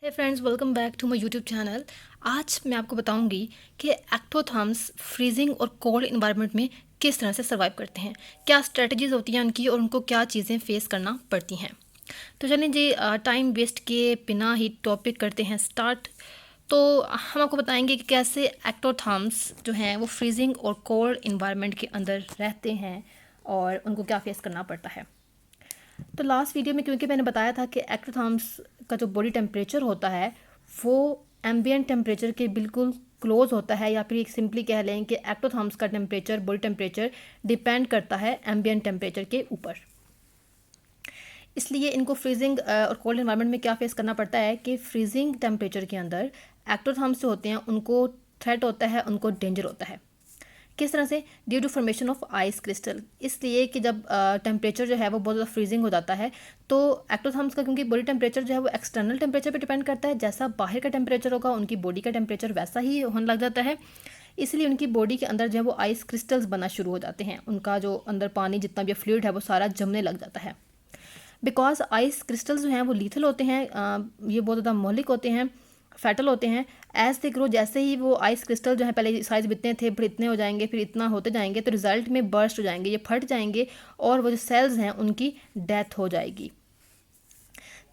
Hey friends, welcome back to my YouTube channel. आज मैं आपको बताऊंगी कि एक्टोथर्म्स फ्रीजिंग और कोल्ड इन्वायरमेंट में किस तरह से सर्वाइव करते हैं, क्या स्ट्रेटजीज होती हैं उनकी और उनको क्या चीज़ें फेस करना पड़ती हैं। तो चलिए जी, टाइम वेस्ट किए बिना ही टॉपिक करते हैं स्टार्ट। तो हम आपको बताएंगे कि कैसे एक्टोथर्म्स जो हैं वो फ्रीजिंग और कोल्ड इन्वायरमेंट के अंदर रहते हैं और उनको क्या फेस करना पड़ता है। तो लास्ट वीडियो में क्योंकि मैंने बताया था कि एक्टोथर्म्स का जो बॉडी टेम्परेचर होता है वो एम्बिएंट टेम्परेचर के बिल्कुल क्लोज होता है, या फिर एक सिंपली कह लें कि एक्टोथर्म्स का टेम्परेचर, बॉडी टेम्परेचर डिपेंड करता है एम्बिएंट टेम्परेचर के ऊपर। इसलिए इनको फ्रीजिंग और कोल्ड इन्वायरमेंट में क्या फेस करना पड़ता है कि फ्रीजिंग टेम्परेचर के अंदर एक्टोथर्म्स जो होते हैं उनको थ्रेट होता है, उनको डेंजर होता है। किस तरह से? Due to formation of ice crystal. इसलिए कि जब टेम्परेचर जो है वो बहुत ज़्यादा फ्रीजिंग हो जाता है तो एक्टोथर्म्स का, क्योंकि बॉडी टेम्परेचर जो है वो एक्सटर्नल टेम्परेचर पे डिपेंड करता है, जैसा बाहर का टेम्परेचर होगा उनकी बॉडी का टेम्परेचर वैसा ही होने लग जाता है। इसलिए उनकी बॉडी के अंदर जो है वो आइस क्रिस्टल्स बनना शुरू हो जाते हैं, उनका जो अंदर पानी जितना भी फ्लूइड है वो सारा जमने लग जाता है। बिकॉज आइस क्रिस्टल्स जो हैं वो लीथल होते हैं, ये बहुत ज़्यादा मौलिक होते हैं, फैटल होते हैं। एज दे ग्रो, जैसे ही वो आइस क्रिस्टल जो है पहले साइज इतने थे फिर इतने हो जाएंगे, फिर इतना होते जाएंगे, तो रिजल्ट में बर्स्ट हो जाएंगे, ये फट जाएंगे और वो जो सेल्स हैं उनकी डेथ हो जाएगी।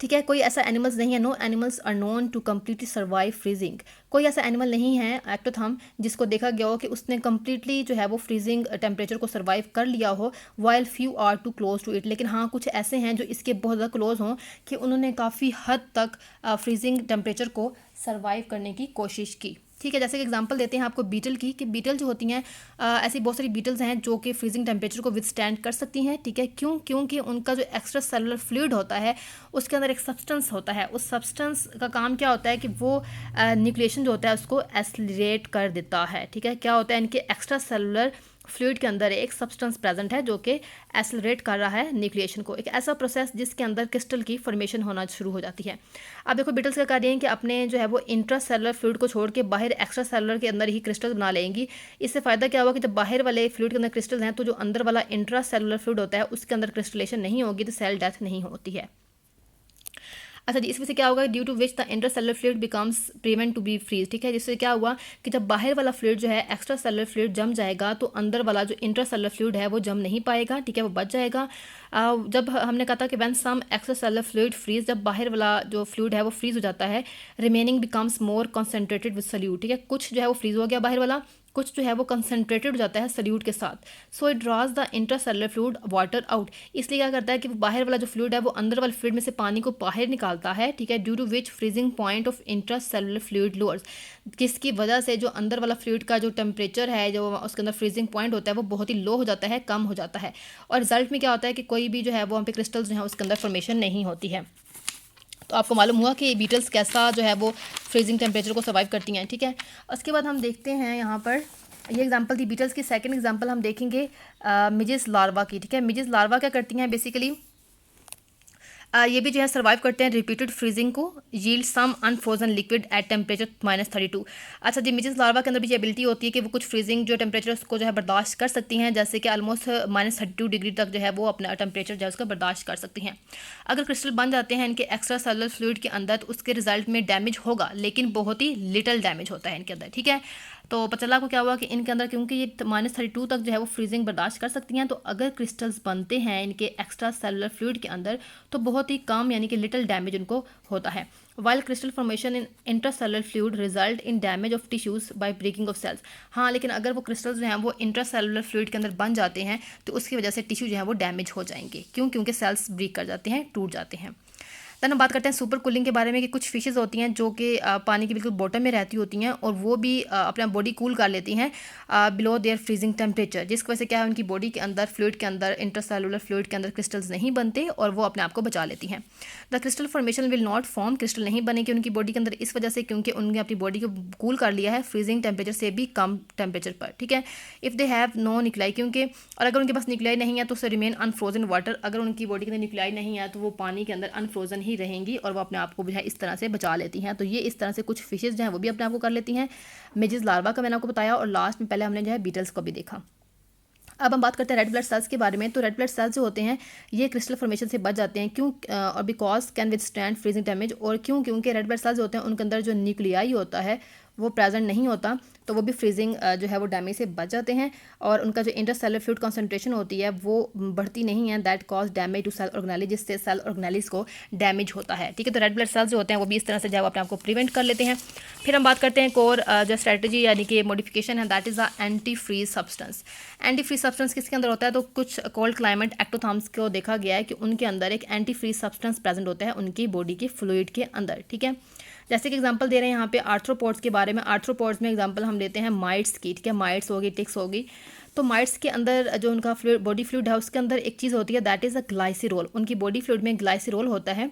ठीक है, कोई ऐसा एनिमल्स नहीं है, no animals are known to completely survive freezing. कोई ऐसा एनिमल नहीं है एक्टोथर्म जिसको देखा गया हो कि उसने कम्प्लीटली जो है वो फ्रीजिंग टेम्परेचर को सर्वाइव कर लिया हो, while few are too close to it. लेकिन हाँ, कुछ ऐसे हैं जो इसके बहुत ज़्यादा क्लोज हों कि उन्होंने काफ़ी हद तक फ्रीजिंग टेम्परेचर को सर्वाइव करने की कोशिश की। ठीक है, जैसे कि एग्जांपल देते हैं आपको बीटल की, कि बीटल जो होती हैं, ऐसी बहुत सारी बीटल्स हैं जो कि फ्रीजिंग टेम्परेचर को विथस्टैंड कर सकती हैं। ठीक है, क्योंकि उनका जो एक्स्ट्रा सेलुलर फ्लूइड होता है उसके अंदर एक सब्सटेंस होता है। उस सब्सटेंस का काम क्या होता है कि वो न्यूक्लिएशन जो होता है उसको एसिलरेट कर देता है। ठीक है, क्या होता है, इनके एक्स्ट्रा सेलुलर फ्लूइड के अंदर एक सब्सटेंस प्रेजेंट है जो कि एसिलरेट कर रहा है न्यूक्लिएशन को, एक ऐसा प्रोसेस जिसके अंदर क्रिस्टल की फॉर्मेशन होना शुरू हो जाती है। अब देखो, बीटल्स क्या कर रही हैं कि अपने जो है वो इंट्रा सेलुलर फ्लूइड को छोड़ के बाहर एक्स्ट्रा सेलुलर के अंदर ही क्रिस्टल बना लेंगी। इससे फ़ायदा क्या हुआ कि जब बाहर वाले फ्लूइड के अंदर क्रिस्टल हैं तो जो अंदर वाला इंट्रा सेलुलर फ्लूइड होता है उसके अंदर क्रिस्टलेशन नहीं होगी, तो सेल डेथ नहीं होती है। अच्छा जी, इस वजह से क्या होगा, due to which the intercellular fluid becomes prevent to be freeze. ठीक है, जिससे क्या हुआ कि जब बाहर वाला फ्लूइड जो है एक्स्ट्रा सेलुलर फ्लूइड जम जाएगा तो अंदर वाला जो इंटर सेलुलर फ्लूइड है वो जम नहीं पाएगा। ठीक है, वो बच जाएगा। जब हमने कहा था कि when some extracellular fluid freeze, जब बाहर वाला जो फ्लूइड है वो फ्रीज हो जाता है, remaining becomes more concentrated with solute. ठीक है, कुछ जो है वो फ्रीज हो गया बाहर वाला, कुछ जो है वो कंसनट्रेटेड हो जाता है सल्यूट के साथ। So it drawers the intercellular fluid water out. इसलिए क्या करता है कि वो बाहर वाला जो फ्लूइड है वो अंदर वाले फ्लूइड में से पानी को बाहर निकालता है। ठीक है, due to which freezing point of intercellular fluid lowers, जिसकी वजह से जो अंदर वाला फ्लूइड का जो टेम्परेचर है, जो उसके अंदर फ्रीजिंग पॉइंट होता है वो बहुत ही लो हो जाता है, कम हो जाता है। और रिजल्ट में क्या होता है कि कोई भी जो है वो वहाँ पे क्रिस्टल्स जो है उसके अंदर फॉर्मेशन नहीं होती है। तो आपको मालूम हुआ कि बीटल्स कैसा जो है वो फ्रीजिंग टेम्परेचर को सर्वाइव करती हैं। ठीक है, उसके बाद हम देखते हैं यहाँ पर, ये एग्जांपल थी बीटल्स की। सेकंड एग्जांपल हम देखेंगे मिजिस लार्वा की। ठीक है, मिजिस लार्वा क्या करती हैं बेसिकली, ये भी जो है सर्वाइव करते हैं रिपीटेड फ्रीजिंग को, yield some unfrozen liquid at temperature -32। अच्छा जी, मिजिस लार्वा के अंदर भी ये एबिलिटी होती है कि वो कुछ फ्रीजिंग जो टेम्परेचर उसको जो है बर्दाश्त कर सकती हैं, जैसे कि ऑलमोस्ट -32 डिग्री तक जो है वो अपना टेम्परेचर जो है उसका बर्दाश्त कर सकती हैं। अगर क्रिस्टल बन जाते हैं इनके एक्स्ट्रा सेलुलर फ्लूइड के अंदर तो उसके रिजल्ट में डैमेज होगा, लेकिन बहुत ही लिटल डैमेज होता है इनके अंदर। ठीक है, तो पता चला को क्या हुआ कि इनके अंदर, क्योंकि ये -32 तक जो है वो फ्रीजिंग बर्दाश्त कर सकती हैं, तो अगर क्रिस्टल्स बनते हैं इनके एक्स्ट्रा सेलुलर फ्लूइड के अंदर तो बहुत ही कम यानी कि लिटिल डैमेज उनको होता है। While crystal formation in intracellular fluid result in damage of tissues by breaking of cells. हाँ, लेकिन अगर वो क्रिस्टल्स जो हैं वो इंट्रासेलुलर फ्लूइड के अंदर बन जाते हैं तो उसकी वजह से टिश्यू जो है वो डैमेज हो जाएंगे। क्योंकि सेल्स ब्रेक कर जाते हैं, टूट जाते हैं। देन हम बात करते हैं सुपर कूलिंग के बारे में, कि कुछ फिशेज़ होती हैं जो कि पानी के बिल्कुल बॉटम में रहती होती हैं और वो भी अपना बॉडी कूल कर लेती हैं बिलो देयर फ्रीजिंग टेम्परेचर, जिसकी वजह से क्या है, उनकी बॉडी के अंदर फ्लूइड के अंदर इंटरसेलुलर फ्लूइड के अंदर क्रिस्टल्स नहीं बनते और वो अपने आप को बचा लेती हैं। The crystal formation will not form, crystal नहीं बनेगी उनकी बॉडी के अंदर इस वजह से क्योंकि उन्होंने अपनी बॉडी को कूल कर लिया है फ्रीजिंग टेम्परेचर से भी कम टेम्परेचर पर। ठीक है, इफ़ दे हैव नो निकलाई, क्योंकि और अगर उनके पास निकलाई नहीं है तो उसे रिमेन अनफ्रोजन वाटर, अगर उनकी बॉडी के अंदर निकलाई नहीं है तो वो पानी के अंदर अनफ्रोजन ही रहेंगी और वो अपने आप को जो है इस तरह से बचा लेती हैं। तो ये इस तरह से कुछ फिशेज़ जो हैं वो भी अपने आप को कर लेती हैं। मिजिस लार्वा का मैंने आपको बताया और लास्ट में पहले हमने जो है बीटल्स को भी देखा। अब हम बात करते हैं रेड ब्लड सेल्स के बारे में। तो रेड ब्लड सेल्स जो होते हैं ये क्रिस्टल फॉर्मेशन से बच जाते हैं, क्यों? और because can withstand freezing damage. और क्यों? क्योंकि रेड ब्लड सेल्स होते हैं उनके अंदर जो न्यूक्लियाई होता है वो प्रेजेंट नहीं होता, तो वो भी फ्रीजिंग जो है वो डैमेज से बच जाते हैं। और उनका जो इंटरसेलुलर फ्लूइड कंसंट्रेशन होती है वो बढ़ती नहीं है, that cause damage to cell organelle, जिससे सेल ऑर्गेनेलिस को डैमेज होता है। ठीक है, तो रेड ब्लड सेल्स जो होते हैं वो भी इस तरह से जो है वो अपने आप को प्रिवेंट कर लेते हैं। फिर हम बात करते हैं कोर जो स्ट्रेटजी यानी कि मॉडिफिकेशन है, that is the antifreeze substance. Antifreeze substance किसके अंदर होता है? तो कुछ कोल्ड क्लाइमेट एक्टोथर्म्स को देखा गया है कि उनके अंदर एक एंटी फ्रीज सब्सटेंस प्रेजेंट होता है उनकी बॉडी के फ्लूइड के अंदर। ठीक है, जैसे कि एग्जांपल दे रहे हैं यहाँ पे आर्थ्रोपोड्स के बारे में। आर्थ्रोपोड्स में एग्जांपल हम लेते हैं माइट्स की। ठीक है, माइट्स होगी, टिक्स होगी। तो माइट्स के अंदर जो उनका फ्लूइड, बॉडी फ्लूइड है, उसके अंदर एक चीज़ होती है दैट इज़ अ ग्लाइसिरोल। उनकी बॉडी फ्लूइड में ग्लाइसिरोल होता है,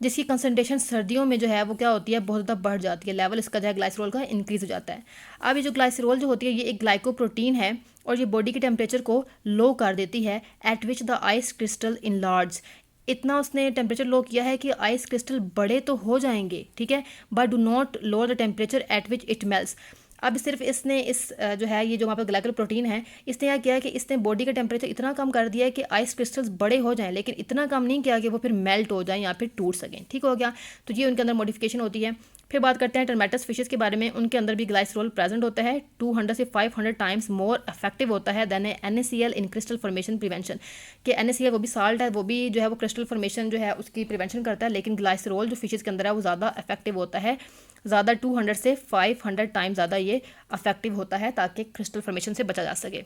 जिसकी कंसंट्रेशन सर्दियों में जो है वो क्या होती है, बहुत ज़्यादा बढ़ जाती है। लेवल इसका जो है ग्लाइसरोल का इंक्रीज हो जाता है। अब ये जो ग्लाइसरोल जो होती है ये एक ग्लाइकोप्रोटीन है और ये बॉडी के टेम्परेचर को लो कर देती है, eight which the ice crystal enlarge. इतना उसने टेम्परेचर लो किया है कि आइस क्रिस्टल बड़े तो हो जाएंगे, ठीक है, but do not lower the temperature at which it melts. अब सिर्फ इसने जो है ये जो वहाँ पर ग्लाइकल प्रोटीन है, इसने क्या किया है कि इसने बॉडी का टेम्परेचर इतना कम कर दिया है कि आइस क्रिस्टल्स बड़े हो जाएं, लेकिन इतना कम नहीं किया कि वो फिर मेल्ट हो जाएं या फिर टूट सकें। ठीक हो गया, तो ये उनके अंदर मॉडिफिकेशन होती है। फिर बात करते हैं टर्मेटस फिशेस के बारे में। उनके अंदर भी ग्लाइसरोल प्रेजेंट होता है, 200 से 500 टाइम्स मोर इफेक्टिव होता है देन NaCl इन क्रिस्टल फॉर्मेशन प्रिवेंशन। कि NaCl वो भी साल्ट है, वो भी जो है वो क्रिस्टल फॉर्मेशन जो है उसकी प्रिवेंशन करता है, लेकिन ग्लाइसरोल जो फिशेस के अंदर है वो ज़्यादा इफेक्टिव होता है, ज़्यादा 200 से 500 टाइम ज़्यादा ये इफेक्टिव होता है ताकि क्रिस्टल फॉर्मेशन से बचा जा सके।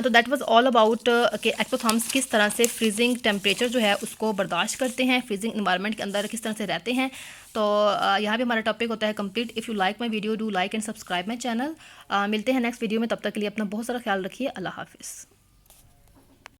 तो दैट वाज ऑल अबाउट कि एक्टोथर्म्स किस तरह से फ्रीजिंग टेम्परेचर जो है उसको बर्दाश्त करते हैं, फ्रीजिंग इन्वायरमेंट के अंदर किस तरह से रहते हैं। तो यहाँ पे हमारा टॉपिक होता है complete. If you like my video do like and subscribe my channel. मिलते हैं नेक्स्ट वीडियो में, तब तक के लिए अपना बहुत सारा ख्याल रखिए। अल्लाह हाफिज़।